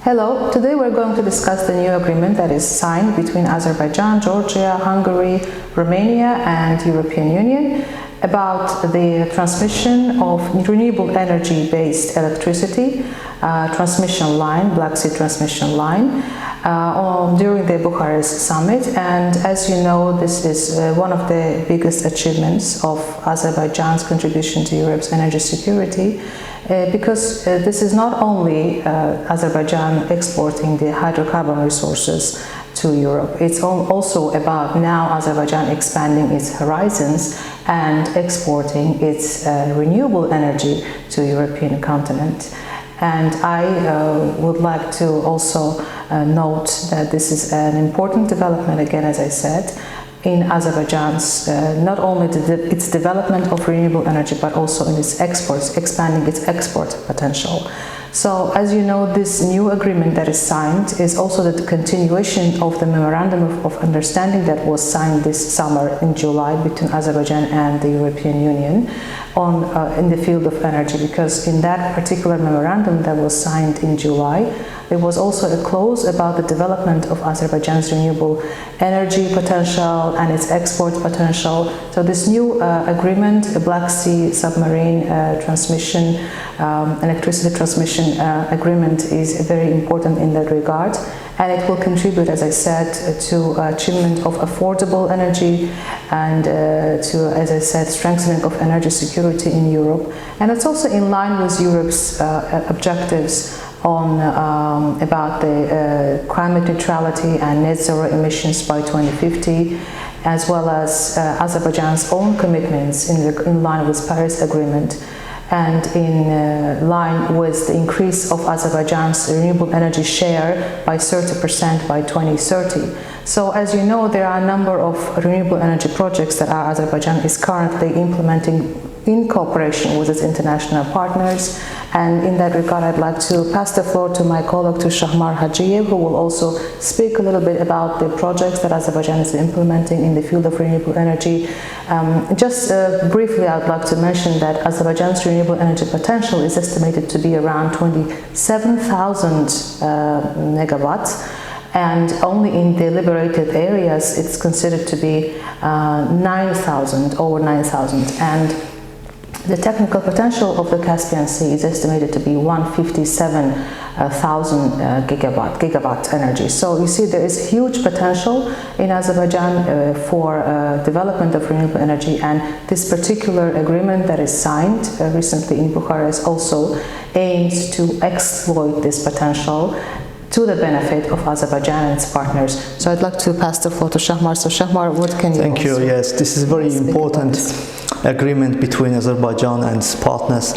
Hello, today we're going to discuss the new agreement that is signed between Azerbaijan, Georgia, Hungary, Romania and European Union about the transmission of renewable energy-based electricity transmission line, Black Sea transmission line, during the Bucharest summit. And as you know, this is one of the biggest achievements of Azerbaijan's contribution to Europe's energy security, because this is not only Azerbaijan exporting the hydrocarbon resources to Europe, it's also about now Azerbaijan expanding its horizons and exporting its renewable energy to the European continent. And I would like to also note that this is an important development, again, as I said, in Azerbaijan's, not only its development of renewable energy, but also in its exports, expanding its export potential. So, as you know, this new agreement that is signed is also the continuation of the Memorandum of Understanding that was signed this summer in July between Azerbaijan and the European Union in the field of energy, because in that particular memorandum that was signed in July, there was also a clause about the development of Azerbaijan's renewable energy potential and its export potential. So this new agreement, the Black Sea submarine transmission, electricity transmission agreement, is very important in that regard. And it will contribute, as I said, to achievement of affordable energy and to, as I said, strengthening of energy security in Europe. And it's also in line with Europe's objectives on about the climate neutrality and net zero emissions by 2050, as well as Azerbaijan's own commitments in line with Paris Agreement, and in line with the increase of Azerbaijan's renewable energy share by 30% by 2030. So, as you know, there are a number of renewable energy projects that Azerbaijan is currently implementing in cooperation with its international partners. And in that regard, I'd like to pass the floor to my colleague, to Shahmar Hajiyev, who will also speak a little bit about the projects that Azerbaijan is implementing in the field of renewable energy. Just briefly, I'd like to mention that Azerbaijan's renewable energy potential is estimated to be around 27,000 megawatts. And only in the liberated areas, it's considered to be 9,000, over 9,000. And the technical potential of the Caspian Sea is estimated to be 157,000 gigawatt energy. So you see, there is huge potential in Azerbaijan for development of renewable energy, and this particular agreement that is signed recently in Bucharest also aims to exploit this potential to the benefit of Azerbaijan and its partners. So I'd like to pass the floor to Shahmar. So Shahmar, what can you Thank you. Yes, this is a very important agreement between Azerbaijan and its partners.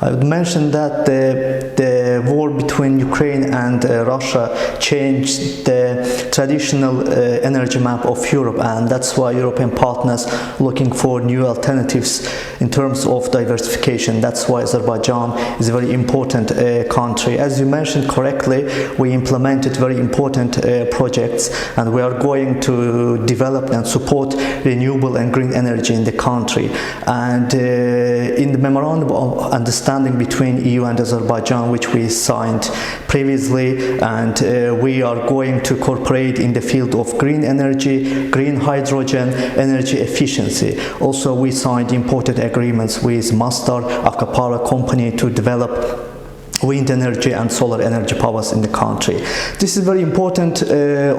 I would mention that the war between Ukraine and Russia changed the traditional energy map of Europe, and that's why European partners looking for new alternatives in terms of diversification. That's why Azerbaijan is a very important country. As you mentioned correctly, we implemented very important projects, and we are going to develop and support renewable and green energy in the country. And in the memorandum of understanding between EU and Azerbaijan, which we signed previously, and we are going to cooperate in the field of green energy, green hydrogen, energy efficiency. Also, we signed important agreements with Masdar, Akapara company, to develop wind energy and solar energy powers in the country. This is very important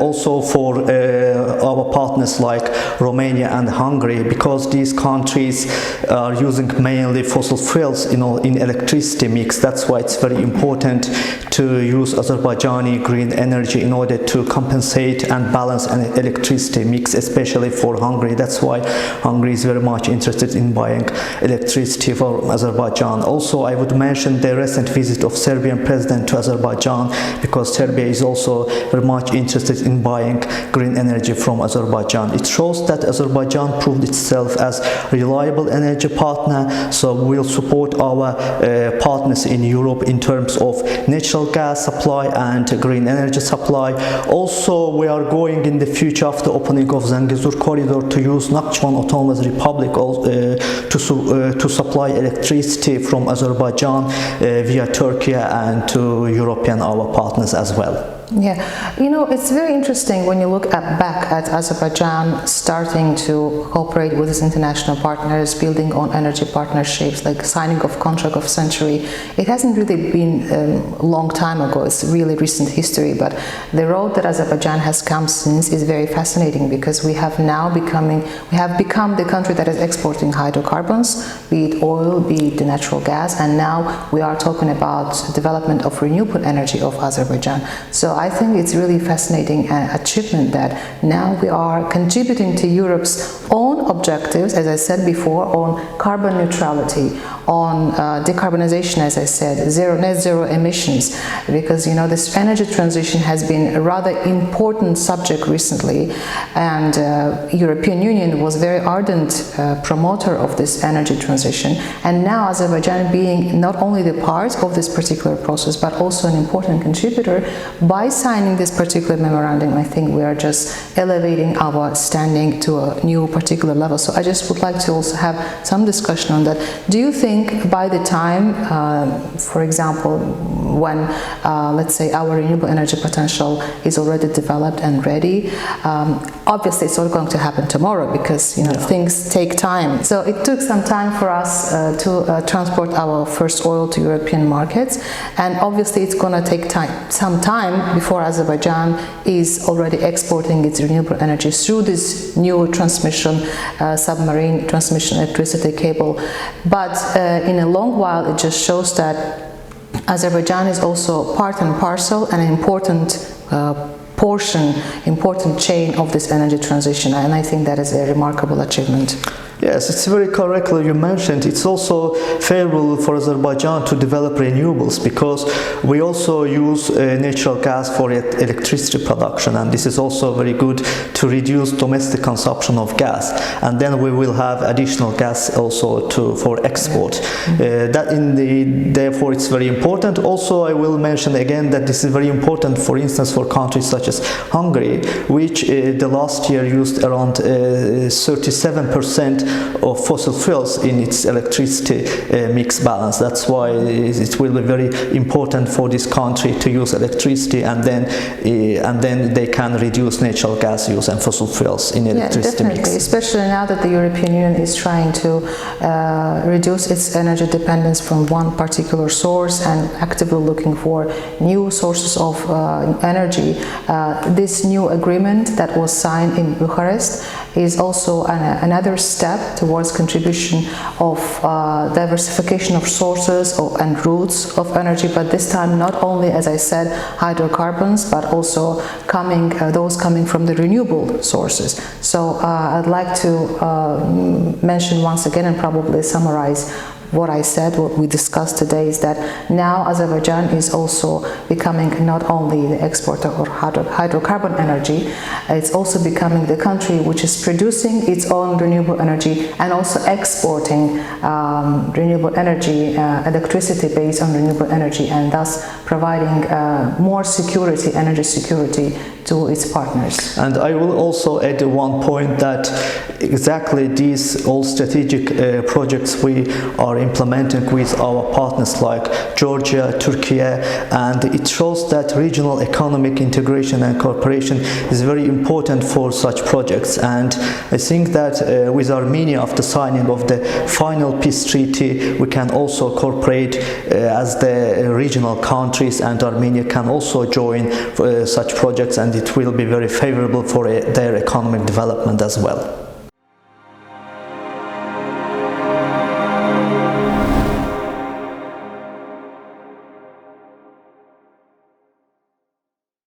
also for our partners like Romania and Hungary, because these countries are using mainly fossil fuels in electricity mix. That's why it's very important to use Azerbaijani green energy in order to compensate and balance an electricity mix, especially for Hungary. That's why Hungary is very much interested in buying electricity from Azerbaijan. Also, I would mention the recent visit of Serbian president to Azerbaijan, because Serbia is also very much interested in buying green energy from Azerbaijan. It shows that Azerbaijan proved itself as a reliable energy partner, so we will support our partners in Europe in terms of natural gas supply and green energy supply. Also, we are going in the future, after opening of Zangezur corridor, to use Nakhchivan Autonomous Republic to supply electricity from Azerbaijan via Turkey Turkey and to European our partners as well. Yeah, it's very interesting when you look back at Azerbaijan starting to cooperate with its international partners, building on energy partnerships, like signing of contract of century. It hasn't really been a long time ago, it's really recent history, but the road that Azerbaijan has come since is very fascinating, because we have become the country that is exporting hydrocarbons, be it oil, be it the natural gas, and now we are talking about development of renewable energy of Azerbaijan. So I think it's really fascinating achievement that now we are contributing to Europe's own objectives, as I said before, on carbon neutrality, on decarbonization, as I said, net zero emissions, because this energy transition has been a rather important subject recently, and European Union was very ardent promoter of this energy transition, and now Azerbaijan being not only the part of this particular process but also an important contributor. By signing this particular memorandum, I think we are just elevating our standing to a new particular level. So I just would like to also have some discussion on that. Do you think by the time, for example, when let's say our renewable energy potential is already developed and ready, obviously it's not going to happen tomorrow, because things take time. So it took some time for us to transport our first oil to European markets, and obviously it's going to take some time before Azerbaijan is already exporting its renewable energy through this new submarine transmission electricity cable. But in a long while, it just shows that Azerbaijan is also part and parcel, an important important chain of this energy transition, and I think that is a remarkable achievement. Yes, it's very correctly you mentioned. It's also favorable for Azerbaijan to develop renewables, because we also use natural gas for electricity production, and this is also very good to reduce domestic consumption of gas, and then we will have additional gas also for export. Therefore it's very important. Also, I will mention again that this is very important, for instance, for countries such as Hungary, which the last year used around 37% of fossil fuels in its electricity mix balance. That's why it will be very important for this country to use electricity, and then they can reduce natural gas use and fossil fuels in electricity mix. Especially now that the European Union is trying to reduce its energy dependence from one particular source and actively looking for new sources of energy. This new agreement that was signed in Bucharest is also another step towards contribution of diversification of sources and routes of energy, but this time not only, as I said, hydrocarbons, but also those coming from the renewable sources. So I'd like to mention once again and probably summarize what I said, what we discussed today, is that now Azerbaijan is also becoming not only the exporter of hydrocarbon energy, it's also becoming the country which is producing its own renewable energy and also exporting renewable energy, electricity based on renewable energy, and thus providing more security, energy security to its partners. And I will also add one point, that exactly these all strategic projects we are implementing with our partners like Georgia, Turkey, and it shows that regional economic integration and cooperation is very important for such projects. And I think that with Armenia, after signing of the final peace treaty, we can also cooperate as the regional countries, and Armenia can also join such projects, and it will be very favorable for their economic development as well.